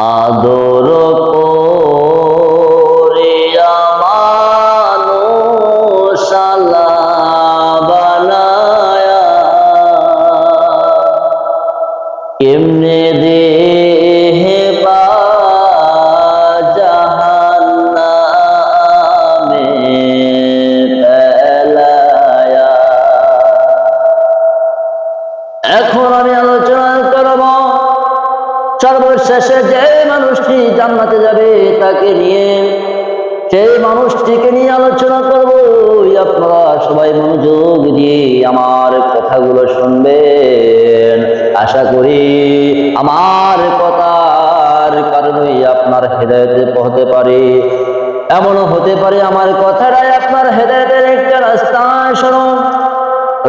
আদর করিয়া মানুষ আল্লাহ বানায়া কেমনে দেহে বা জাহান্নামে ফেলায়া। এখন আমি আলোচনা করব সর্বশেষে যে মানুষটি জান্নাতে যাবে তাকে নিয়ে, সেই মানুষটিকে নিয়ে আলোচনা করব। আপনারা সবাই মনোযোগ দিয়ে আমার কথাগুলো শুনবেন। আশা করি আমার কথার কারণে আপনার হেদায়েতে পৌঁছতে পারে। এমনও হতে পারে আমার কথাটাই আপনার হেদায়েতের একটা রাস্তা। শোনো,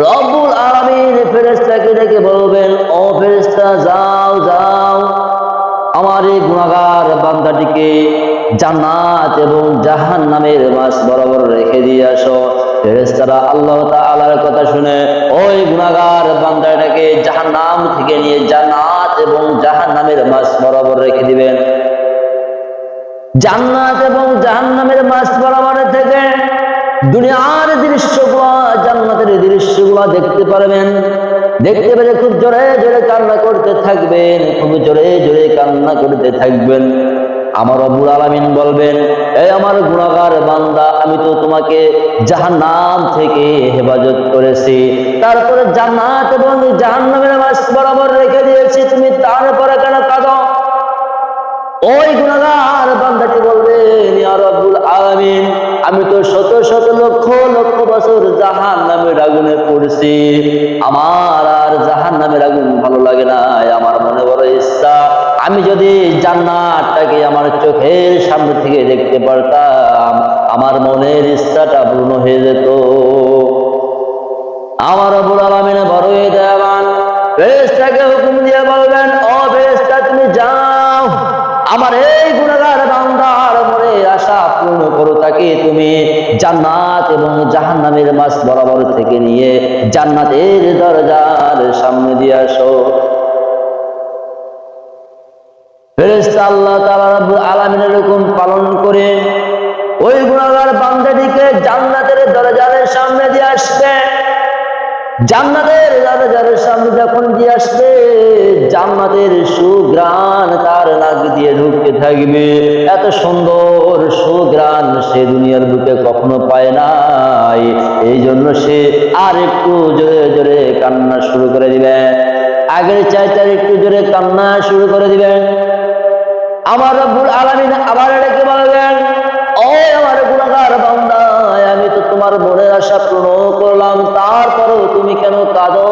রব্বুল আলামিন ফেরেশতাকে ডেকে বলবেন, ও ফেরেশতা যাও যাও, আমার এই গুনাহগার বান্দাটিকে জান্নাত এবং জাহান্নামের মাঝ বরাবর রেখে দিয়ে আসো। ফেরেশতারা আল্লাহ তাআলার কথা শুনে ওই গুনাহগার বান্দাটাকে জাহান্নাম থেকে নিয়ে জান্নাত এবং জাহান্নামের মাঝ বরাবর রেখে দিবেন। জান্নাত এবং জাহান্নামের মাঝ বরাবর থেকে দুনিয়ার দৃশ্যগুলো, জান্নাতের দৃশ্যগুলো দেখতে পারবেন। দেখতে পেলে খুব জোরে জোরে কান্না করতে থাকবেন, খুব জোরে জোরে কান্না করতে থাকবেন। আমার রব্বুল আলামিন বলবেন, এই আমার গুনাহগার বান্দা, আমি তো তোমাকে জাহান্নাম থেকে হেফাজত করেছি, তারপরে জান্নাত এবং জাহান্নামের মাঝ বরাবর রেখে দিয়েছি, তুমি তারপরে কেন কাঁদো? ওই গুনাহগার বান্দাটি বলবেন, ইয়া রব্বুল আলামিন, আমি তো শত শত লক্ষ লক্ষ বছর জাহান্নামের আগুনে পড়ছি, আমার আর জাহান্নামের আগুন ভালো লাগে না। আমার মনে বড় ইচ্ছা, আমি যদি জান্নাতটাকে আমার চোখের সামনে থেকে দেখতে পারতাম, আমার মনের ইচ্ছাটা পূর্ণ হয়ে যেত। আমার রব্বুল আলামিন বড়ই দয়াবান, ফেরেশতাকে হুকুম দিয়ে বলবেন, ও ফেরেশতা তুমি যাও, আমার এই গুনাহগার বান্দার মনের আশা পূর্ণ করো, তাকে তুমি জান্নাত এবং জাহান্নামের মাঝ বরাবর থেকে নিয়ে জান্নাতের দরজার সামনে দিয়ে আসো। ফেরেশতা আল্লাহ তাআলা রব্বুল আলামিনের হুকুম পালন করে ওই গুনাহগার বান্দাটিকে জান্নাতের দরজার সামনে দিয়ে আসবে। জান্নাতের দরজার সামনে যখন দিয়ে আসবে, জান্নাতের সুঘ্রাণ তার নাক দিয়ে ঢুকতে থাকবে। এত সুন্দর সুঘ্রাণ সে দুনিয়ার বুকে কখনো পায় নাই। এই জন্য সে আর একটু জোরে জোরে কান্না শুরু করে দিবে, আগের চাইতে একটু জোরে কান্না শুরু করে দিবেন। আমার রব্বুল আলামিন আবার ডেকে বলবেন, ও আমার গুনাহগার বান্দা, আমি তো তোমার মনের আশা পূর্ণ করলাম, তারপরেও তুমি কেন কাঁদো?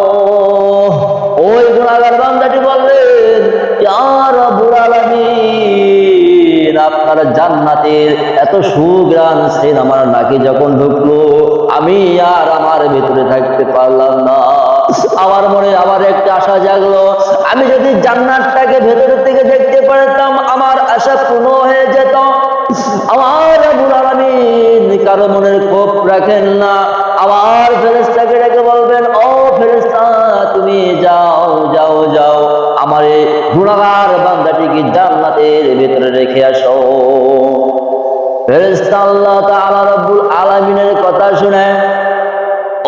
ওই গুনাহগার বান্দাটি বললেন, ইয়া রব্বুল আলামিন, আপনার জান্নাতের এত সুঘ্রাণ সেন আমার নাকে যখন ঢুকলো, আমি আর আমার ভিতরে থাকতে পারলাম না। আমার মনে আবার একটা আশা জাগলো, আমি যদি জান্নাতটাকে ভেতরের থেকে দেখতে পারতাম, আমার আশা পূর্ণ হয়ে যেত। আমার রব্বুল আলামিন কারো মনের ক্ষোভ রাখেন না। আবার ফেরেশতাকে ডেকে বলবেন, ও ফেরেশতা তুমি যাও যাও যাও, আমার এই গুনাহগার বান্দাটিকে জান্নাতের ভিতরে রেখে আসো। ফেরেশতা আল্লাহ তাআলা রব্বুল আলামিনের কথা শুনে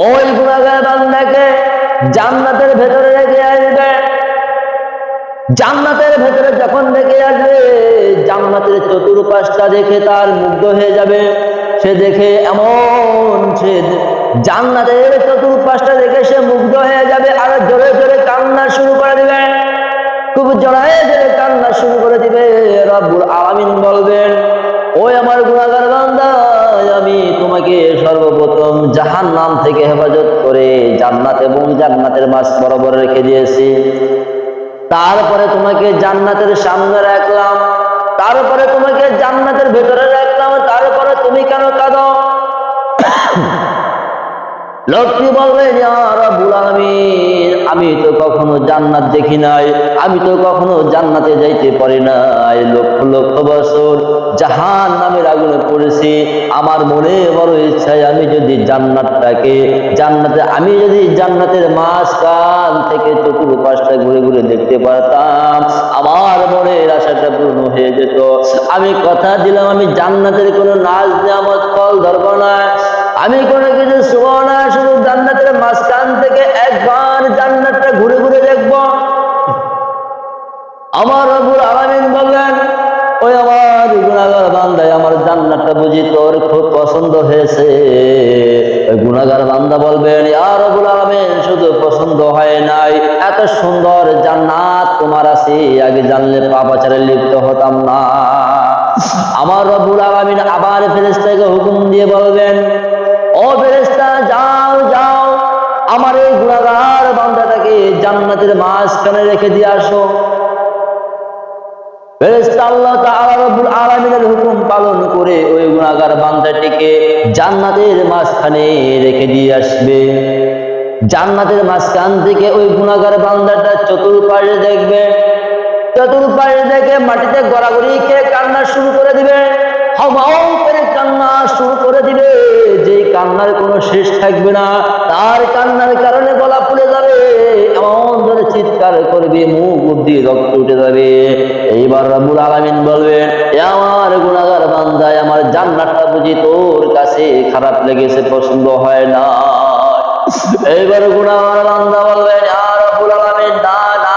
ওই গুনাহগার বান্দাকে জান্নাতের ভেতরে রেখে আসবে। জান্নাতের ভেতরে যখন রেখে আসবে, জান্নাতের চতুর্পাশটা দেখে তার মুগ্ধ হয়ে যাবে। সে দেখে এমন, সে জান্নাতের চতুর্পাশটা দেখে সে মুগ্ধ হয়ে যাবে, আর জোরে জোরে কান্না শুরু করে দিবে, খুব জোরে জোরে কান্না শুরু করে দিবে। রব্বুল আলামিন বলবেন, ওই আমার গুনাহগার বান্দা, আমি তোমাকে সর্বপ্রথম জাহান্নাম থেকে হেফাজত করে জান্নাত এবং জান্নাতের মাঝ বরাবর রেখে দিয়েছি, তারপরে তোমাকে জান্নাতের সামনে রাখলাম, তারপরে তোমাকে জান্নাতের ভেতরে রাখলাম, তারপরে তুমি কেন কাঁদো? লোকটি বলবে, ইয়া রাব্বুল আলামিন, আমি তো কখনো জান্নাত দেখি নাই, আমি তো কখনো জান্নাতে যাইতে পারি নাই, লক্ষ লক্ষ বছর জাহান্নামের আগুনে পড়েছি। আমার মনে বড় ইচ্ছা, আমি যদি জান্নাতের মাঝখান থেকে চতুর্পাশটা ঘুরে ঘুরে দেখতে পারতাম, আমার মনের আশাটা পূর্ণ হয়ে যেত। আমি কথা দিলাম আমি জান্নাতের কোনো নাজ নিয়ামত ফল ধরব না, আমি কোনো কিছু শুভ না, শুধু জান্নাতের মাঝখান থেকে একবার জান্নাতটা ঘুরে ঘুরে দেখব। আমার রব্বুল আলামিন বললেন, ওই আমার গুনাহগার বান্দা, আমার জান্নাতটা বুঝি তোর খুব পছন্দ হয়েছে? ওই গুনাহগার বান্দা বলবেন, ইয়া রব্বুল আলামিন, শুধু পছন্দ হয় নাই, এত সুন্দর জান্নাত তোমার আছে, আগে জানলে পাপাচারে লিপ্ত হতাম না। আমার রব্বুল আলামিন আবার ফেরেশতাকে হুকুম দিয়ে বলবেন, ও ফেরেশতা, যাও যাও, আমার এই গুনাহগার বান্দাটাকে জান্নাতের মাঝখানে রেখে দিয়ে আসো। ফেরেশতা আল্লাহ তাআলা রব্বুল আলামিনের হুকুম পালন করে ওই গুনাহগার বান্দাটিকে জান্নাতের মাঝখানে রেখে দিয়ে আসবে। জান্নাতের মাঝখান থেকে ওই গুনাহগার বান্দাটা চতুর্পাশে দেখবে, চতুর্পাশে দেখে মাটিতে গড়াগড়ি খেয়ে কান্না শুরু করে দিবে, হাওয়াও করে কান্না শুরু করে দিবে, যে কান্নার কোনো শেষ থাকবে না। তার কান্নার কারণে গলা ফুলে যাবে, এমন ধরে চিৎকার করবে, মুখ দিয়ে রক্ত উঠে যাবে। এইবার রব্বুল আলামিন বলবেন, আমার গুনাহগার বান্দা, আমার জান্নাতটা বুঝি তোর কাছে খারাপ লেগেছে, পছন্দ হয় না? এইবার গুনাহগার বান্দা বলবেন, ইয়া রব্বুল আলামিন, না না,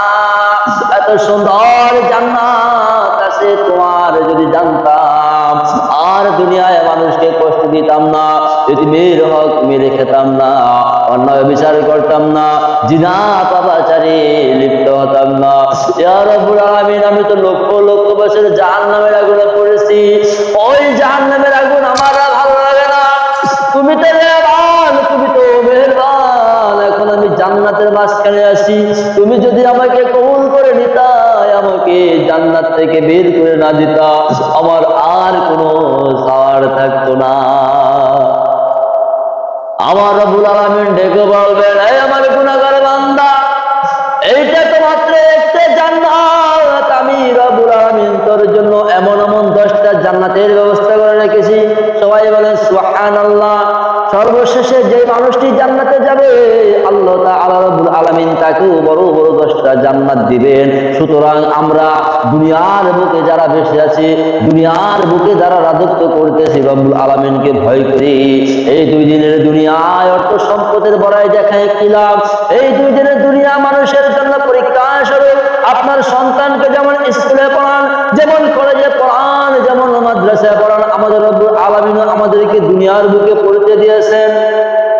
এত সুন্দর জান্নাত আছে তোমার, যদি জানতাম আর দুনিয়ায় মানুষকে কষ্ট দিতাম না, পৃথিবীর হক মেরে খেতাম না, অন্যায় বিচার করতাম না, জিনা পাপাচারে লিপ্ত হতাম না। ইয়া রব্বুল আলামিন, আমি তো লক্ষ লক্ষ বছর জাহান্নামের আগুনে পড়েছি, ওই জাহান্নামের আগুন আমার ভালো লাগে না। তুমি তো মেহেরবান, তুমি তো মেহেরবান, এখন আমি জান্নাতের মাঝখানে আছি, তুমি যদি আমাকে কবুল করে নিতা, আমাকে জান্নাত থেকে বের করে না দিতা, আমার আর কোনো ছাড় থাকতো না। আমার রব্বুল আলামিন ডেকে বলবেন, এই আমার গুনাহগার বান্দা, এইটা তো মাত্র একটা জান্নাত, আমি রব্বুল আলামিন তোর জন্য এমন এমন 10টা জান্নাতের ব্যবস্থা করে রেখেছি। সবাই বলেন সুবহানাল্লাহ। সর্বশেষে যে মানুষটি জান্নাতে যাবে, আল্লাহ তাআলা রব্বুল আলামিন তাকেও বড় বড় 10টা জান্নাত দিবেন। সুতরাং আমরা দুনিয়ার বুকে যারা বেঁচে আছি, দুনিয়ার বুকে যারা রাজত্ব করতেছি, রব্বুল আলামিনকে ভয় করি। এই 2 দিনের দুনিয়ায় অর্থ সম্পদের বড়াই দেখায় কি লাভ? এই 2 দিনের দুনিয়া মানুষের জন্য পরীক্ষা স্বরূপ। আপনার সন্তানকে যেমন স্কুলে পড়ান, যেমন কলেজে পড়ান, যেমন মাদ্রাসায় পড়ান, আমাদের রব্বুল আলামিন আমাদেরকে দুনিয়ার বুকে পড়তে দিয়েছেন,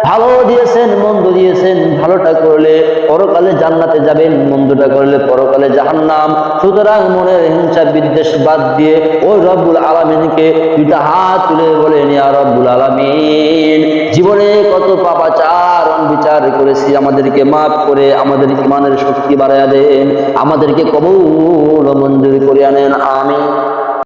ভালো দিয়েছেন, মন্দ দিয়েছেন। ভালোটা করলে পরকালে জান্নাতে যাবেন, মন্দটা করলে পরকালে জাহান্নাম। সুতরাং মনের হিংসা বিদ্বেষ বাদ দিয়ে ওই রব্বুল আলামিনকে 2টা হাত তুলে বলেন, ইয়া রব্বুল আলামিন, জীবনে কত পাপাচার বিচার করেছি, আমাদেরকে মাফ করে আমাদের ঈমানের শক্তি বাড়ায়া দেন, আমাদেরকে কবুল ও মঞ্জুর করে আনেন, আমিন।